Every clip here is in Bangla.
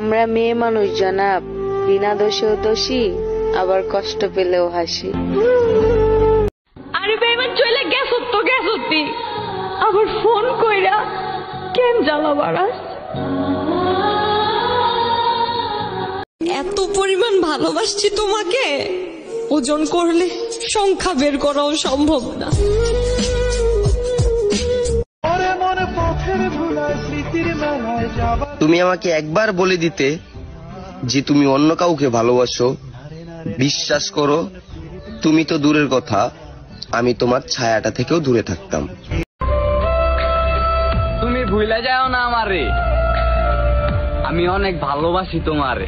আমরা মেয়ে মানুষ জনাব, বিনা দোষেও দোষী, আবার কষ্ট পেলেও হাসি। আরে বেমান চলে গেছ তো গেছতি, আবার ফোন কইরা কেন জ্বালা বাড়াস? এত পরিমাণ ভালোবাসছি তোমাকে, ওজন করলে সংখ্যা বের করাও সম্ভব না। তুমি আমাকে একবার বলে দিতে যে তুমি অন্য কাউকে ভালোবাসো, বিশ্বাস করো, তুমি তো দূরের কথা, আমি তোমার ছায়াটা থেকেও দূরে থাকতাম। তুমি ভুলে যাও না আমারে, আমি অনেক ভালোবাসি তোমারে।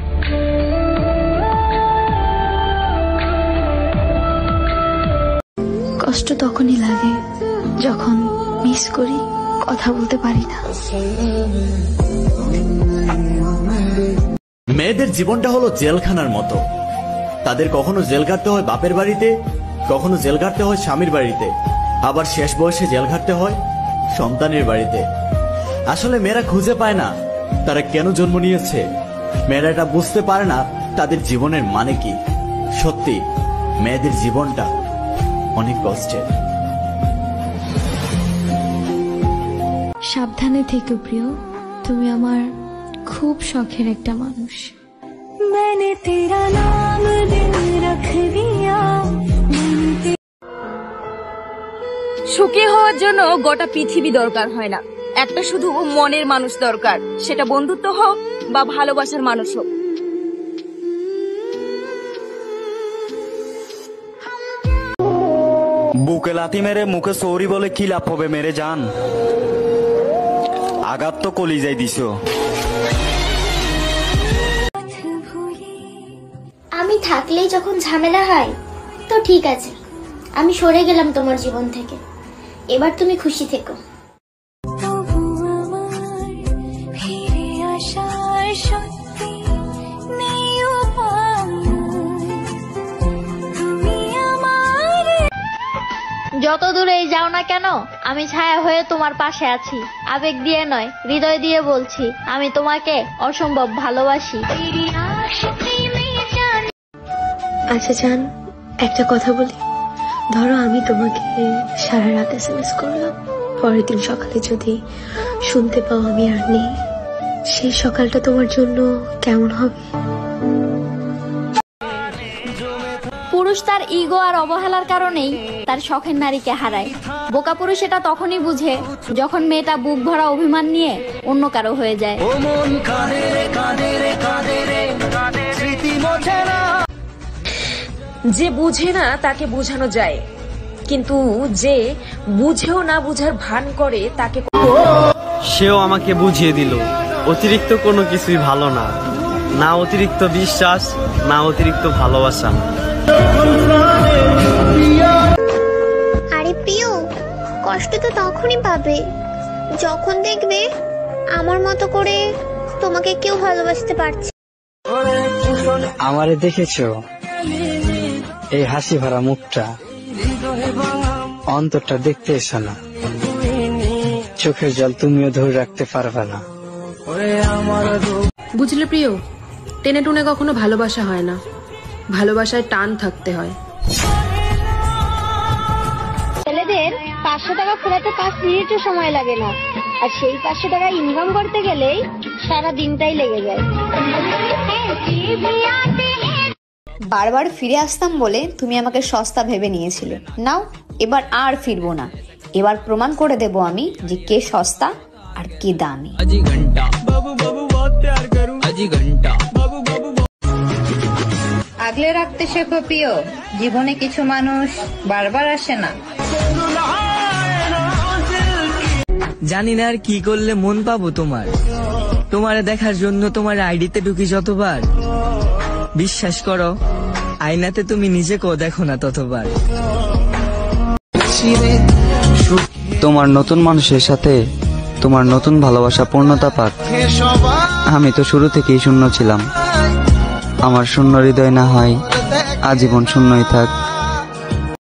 কষ্ট তখনই লাগে যখন মিস করি, কথা বলতে পারি না। মেয়েদের জীবনটা হলো জেলখানার মতো। তাদের কখনো জেল কাটতে হয় বাপের বাড়িতে, কখনো জেল কাটতে হয় স্বামীর বাড়িতে, আবার শেষ বয়সে জেল কাটতে হয় সন্তানের বাড়িতে। আসলে মেয়েরা খুঁজে পায় না তারা কেন জন্ম নিয়েছে। মেয়েরা এটা বুঝতে পারে না তাদের জীবনের মানে কি। সত্যি মেয়েদের জীবনটা অনেক কষ্টের। সাবধানে থেকো প্রিয়, তুমি আমার খুব শখের একটা মানুষ। সুখী হওয়ার জন্য গোটা পৃথিবী দরকার হয় না, একটা শুধু মনের মানুষ দরকার, সেটা বন্ধুত্ব হোক বা ভালোবাসার মানুষ হোক। বুকে লাথি মেরে মুখে সরি বলে কি লাভ হবে মেরে জান? আঘাত তো কলিজায় দিছো। আমি থাকলেই যখন ঝামেলা হয় তো ঠিক আছে, আমি সরে গেলাম তোমার জীবন থেকে, এবার তুমি খুশি থেকো। যত দূরেই যাও না কেন, আমি ছায়া হয়ে তোমার পাশে আছি। আবেগ দিয়ে নয়, হৃদয় দিয়ে বলছি, আমি তোমাকে অসম্ভব ভালোবাসি। আচ্ছা জান, একটা কথা বলি। ধরো আমি তোমাকে সারা রাত SMS করলাম, পরের দিন সকালে যদি শুনতে পাও আমি আর নেই, সেই সকালটা তোমার জন্য কেমন হবে? পুরুষ তার ইগো আর অবহেলার কারণেই তার শখের নারীকে হারায়। বোকা পুরুষ এটা তখনই বুঝে যখন মেয়েটা বুক ভরা অভিমান নিয়ে অন্য কারো হয়ে যায়। যে বুঝে না তাকে বোঝানো যায়, কিন্তু যে বুঝেও না বুঝার ভান করে তাকে। সেও আমাকে বুঝিয়ে দিল অতিরিক্ত কোনো কিছুই ভালো না, না অতিরিক্ত বিশ্বাস, না অতিরিক্ত ভালোবাসা। আরে প্রিয়, কষ্ট তো তখনই পাবে যখন দেখবে আমার মতো করে তোমাকে কেউ ভালোবাসতে পারছে। আমারে দেখেছো, এই হাসি ভরা মুখটা, অন্তরটা দেখতে এসো না, চোখের জল তুমিও ধরে রাখতে পারবে না। বুঝলে প্রিয়, টেনে টুনে কখনো ভালোবাসা হয় না, ভালোবাসায় টান থাকতে হয়। ছেলেদের 500 টাকা ফেরাতে 5 মিনিটও সময় লাগে না, আর সেই 500 টাকা ইনকাম করতে গেলেই সারা দিনটাই লেগে যায়। বারবার ফিরে আসতাম বলে তুমি আমাকে সস্তা ভেবে নিয়েছিলে। নাও, এবার আর ফিরবো না। এবার প্রমাণ করে দেব আমি যে কে সস্তা আর কে দামি। আগলে রাখতে শেখো প্রিয়, জীবনে কিছু মানুষ বারবার আসে না। জানি না আর কি করলে মন পাবো তোমার, তোমার দেখার জন্য তোমার আইডিতে ঢুকি যতবার। বিশ্বাস করো, আয়নাতে তুমি নিজেকেও দেখো না ততবার। তোমার নতুন মানুষের সাথে তোমার নতুন ভালোবাসা পূর্ণতা পাক। আমি তো শুরু থেকেই শূন্য ছিলাম, আমার শূন্য হৃদয় না হয় আজীবন শূন্যই থাক।